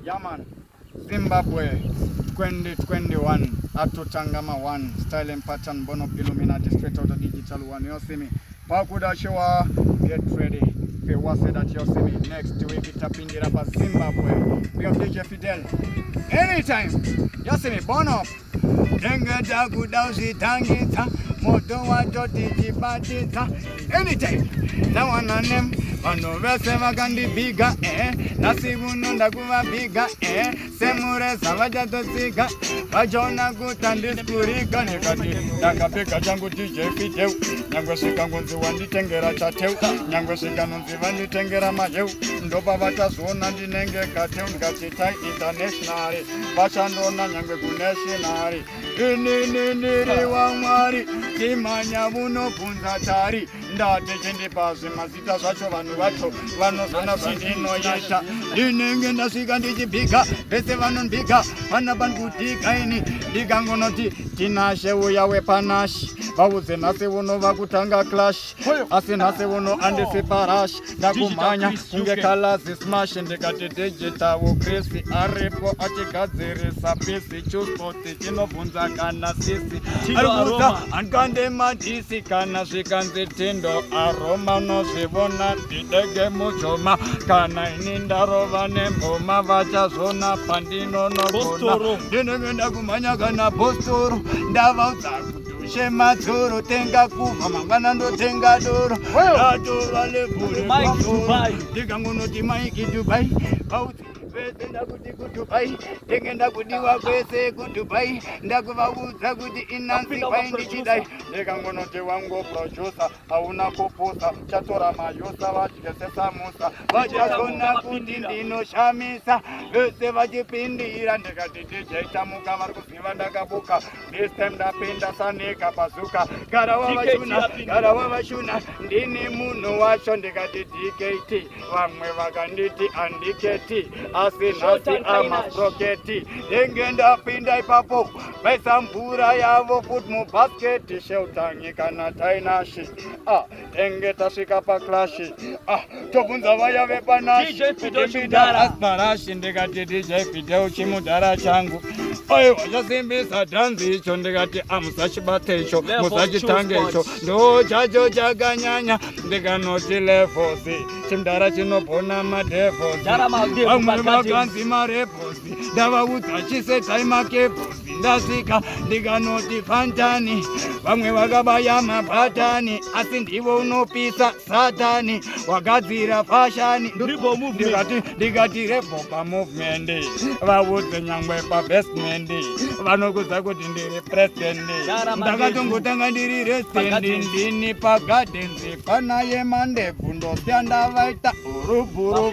Yeah, man. Zimbabwe 2021 atutangama 1 style and pattern bono Illuminati straight out of digital one. You see me? Pakuda showa, get ready. If you want that you see me next week it up in the rapper Zimbabwe. We have DJ Fidel. Anytime. You see me? Bono. Denga dagu dausi tangita. Moto wato tijibadita. Anytime. Now one on them. Ano vese magandi biga nasibuno ndakuva biga semure savaja totsika vachona kutandiskurika nekati ndakapfeka changu DJ Fidel nyangwe svika ngonzi wanditengera chateu nyangwe svika nonzi vanditengera majeu ndopa vatazoona ndinenge kateu ndikatitai international vachandona nyangwe kunationari ininiri wamwari timanya vunobvunza tari ndatechendi mazita zvacho vanhu vacho vanozona zvandinoita ndinenge ndasvika ndichibhiga vese vanondibhiga vanapa ndikudhiga ini ndikangonoti tinashe uya wepanashi vaudze nhasi uno vakutanga clash asi nhasi uno andisi parashi ndakumhanya kunge kalazi smash ndikati digitavo krisi aripo achigadzirisa pisi chuspoti chinobvunza kana sisi arikuudza handikande madhisi kana zvikanzi tindo aroma unozvivona ndidege mujoma kana ini ndarova nemboma vachazvona pandinonogona ndinenge ndakumhanya kana bhostoro ndavaudza kudushe madzoro tenga kuva mangwana ndotenga doro atova lebhuri ndikangonoti maiki Dubai vaudzi vese ndakuti kuDubai ndengenda kudiwa kwese kuDubai ndakuvaudza kuti inansi kwai ndichidai ndikangonoti wangu producer hauna kupusa chatora mayosa vadyese samusa vachazona kuti ndinoshamisa vese vachipindira ndikati DJ tamuka vari kuziva ndakabuka this time ndapinda sanika pazuka gara wavashuna ndini munhu wacho ndikati DKT vamwe vakanditi andiketi asi nhasi amaproketi ndenge ndapinda ipapo vaisa mvura yavo futi mubhasketi sheutangi kana tainashi ndenge tasvika paklashi tobvunza vaya vepanashi asmarashi ndikati DJ Fidel chimudhara changu aiwa chasimbisa dhanzi icho ndikati musachibate icho musachitange icho ndo chacho chakanyanya ndikanoti lefosi chimudhara chinobhona madhefosi vamwe vakanzi mareposi ndavaudza chisetai makebhosi ndasvika ndikanoti fantani vamwe vakabaya mabhatani asi ndivo unopisa satani wagadzira fashani ndikati rebopa movement vaudze nyangwe pabestment vanokudza kuti ndiri president ndakatongotanga ndiri resident ndini pagardensi pana yemandebvu ndosya ndavaita urubhuru